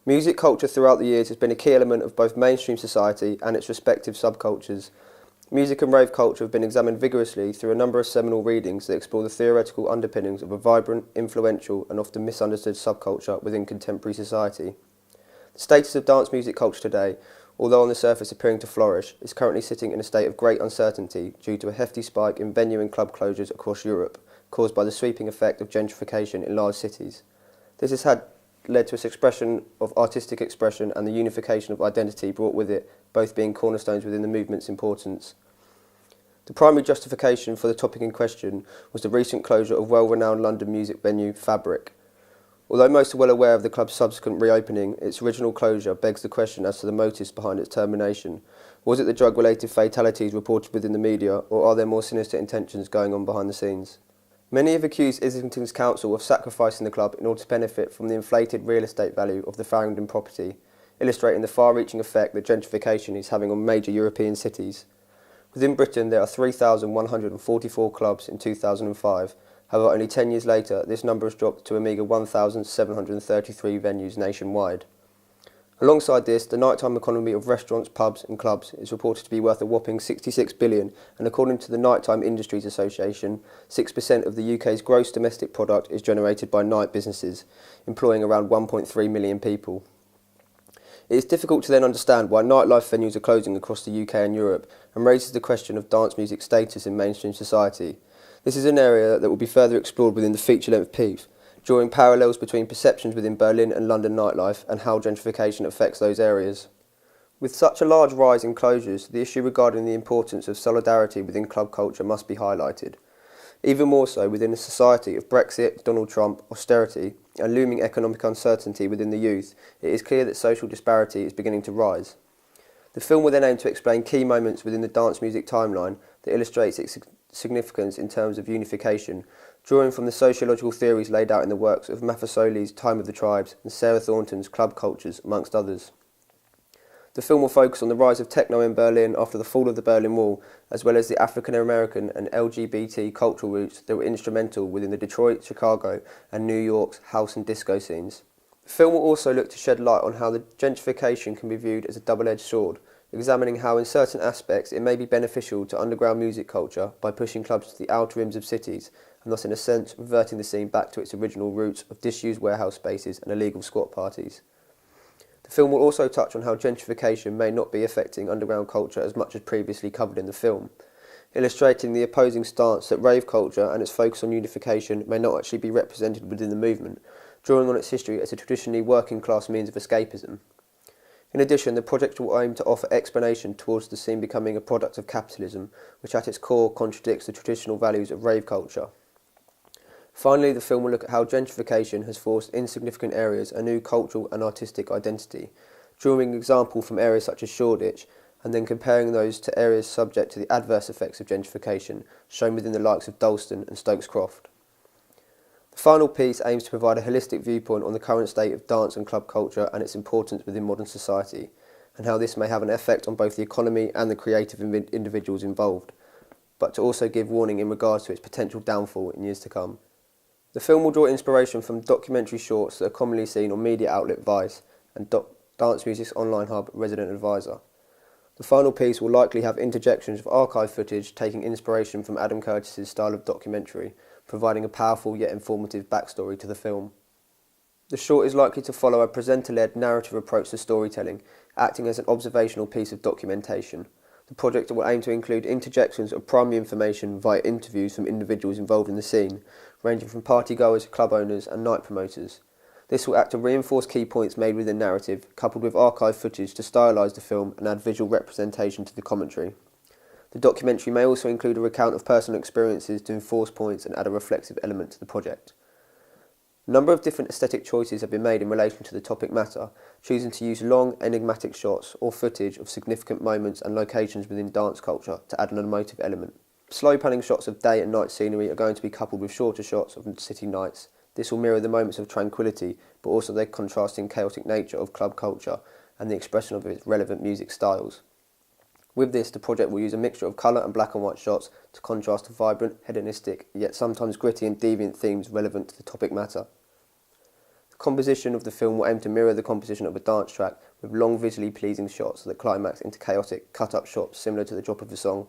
Music culture throughout the years has been a key element of both mainstream society and its respective subcultures. Music and rave culture have been examined vigorously through a number of seminal readings that explore the theoretical underpinnings of a vibrant, influential and often misunderstood subculture within contemporary society. The status of dance music culture today, although on the surface appearing to flourish, is currently sitting in a state of great uncertainty due to a hefty spike in venue and club closures across Europe, caused by the sweeping effect of gentrification in large cities. This has led to a expression of artistic expression and the unification of identity brought with it, both being cornerstones within the movement's importance. The primary justification for the topic in question was the recent closure of well-renowned London music venue Fabric. Although most are well aware of the club's subsequent reopening, its original closure begs the question as to the motives behind its termination. Was it the drug-related fatalities reported within the media, or are there more sinister intentions going on behind the scenes? Many have accused Islington's council of sacrificing the club in order to benefit from the inflated real estate value of the Farringdon property, illustrating the far-reaching effect that gentrification is having on major European cities. Within Britain, there are 3,144 clubs in 2005. However, only 10 years later, this number has dropped to a meagre 1,733 venues nationwide. Alongside this, the nighttime economy of restaurants, pubs and clubs is reported to be worth a whopping £66 billion, and according to the Nighttime Industries Association, 6% of the UK's gross domestic product is generated by night businesses, employing around 1.3 million people. It is difficult to then understand why nightlife venues are closing across the UK and Europe, and raises the question of dance music status in mainstream society. This is an area that will be further explored within the feature-length piece, drawing parallels between perceptions within Berlin and London nightlife and how gentrification affects those areas. With such a large rise in closures, the issue regarding the importance of solidarity within club culture must be highlighted. Even more so within a society of Brexit, Donald Trump, austerity and looming economic uncertainty within the youth, it is clear that social disparity is beginning to rise. The film will then aim to explain key moments within the dance music timeline that illustrates its significance in terms of unification, drawing from the sociological theories laid out in the works of Maffesoli's Time of the Tribes and Sarah Thornton's Club Cultures, amongst others. The film will focus on the rise of techno in Berlin after the fall of the Berlin Wall, as well as the African American and LGBT cultural roots that were instrumental within the Detroit, Chicago and New York's house and disco scenes. The film will also look to shed light on how the gentrification can be viewed as a double-edged sword, examining how in certain aspects it may be beneficial to underground music culture by pushing clubs to the outer rims of cities, and thus in a sense reverting the scene back to its original roots of disused warehouse spaces and illegal squat parties. The film will also touch on how gentrification may not be affecting underground culture as much as previously covered in the film, illustrating the opposing stance that rave culture and its focus on unification may not actually be represented within the movement, drawing on its history as a traditionally working class means of escapism. In addition, the project will aim to offer explanation towards the scene becoming a product of capitalism, which at its core contradicts the traditional values of rave culture. Finally, the film will look at how gentrification has forced insignificant areas a new cultural and artistic identity, drawing an example from areas such as Shoreditch, and then comparing those to areas subject to the adverse effects of gentrification, shown within the likes of Dalston and Stokes Croft. The final piece aims to provide a holistic viewpoint on the current state of dance and club culture and its importance within modern society, and how this may have an effect on both the economy and the creative individuals involved, but to also give warning in regards to its potential downfall in years to come. The film will draw inspiration from documentary shorts that are commonly seen on media outlet Vice and Dance Music's online hub Resident Advisor. The final piece will likely have interjections of archive footage taking inspiration from Adam Curtis's style of documentary, providing a powerful yet informative backstory to the film. The short is likely to follow a presenter-led narrative approach to storytelling, acting as an observational piece of documentation. The project will aim to include interjections of primary information via interviews from individuals involved in the scene, ranging from partygoers, club owners and night promoters. This will act to reinforce key points made within narrative, coupled with archive footage to stylise the film and add visual representation to the commentary. The documentary may also include a recount of personal experiences to enforce points and add a reflexive element to the project. A number of different aesthetic choices have been made in relation to the topic matter, choosing to use long, enigmatic shots or footage of significant moments and locations within dance culture to add an emotive element. Slow panning shots of day and night scenery are going to be coupled with shorter shots of city nights. This will mirror the moments of tranquility, but also the contrasting chaotic nature of club culture and the expression of its relevant music styles. With this, the project will use a mixture of colour and black and white shots to contrast the vibrant, hedonistic, yet sometimes gritty and deviant themes relevant to the topic matter. The Composition of the film will aim to mirror the composition of a dance track with long visually pleasing shots that climax into chaotic cut-up shots similar to the drop of a song.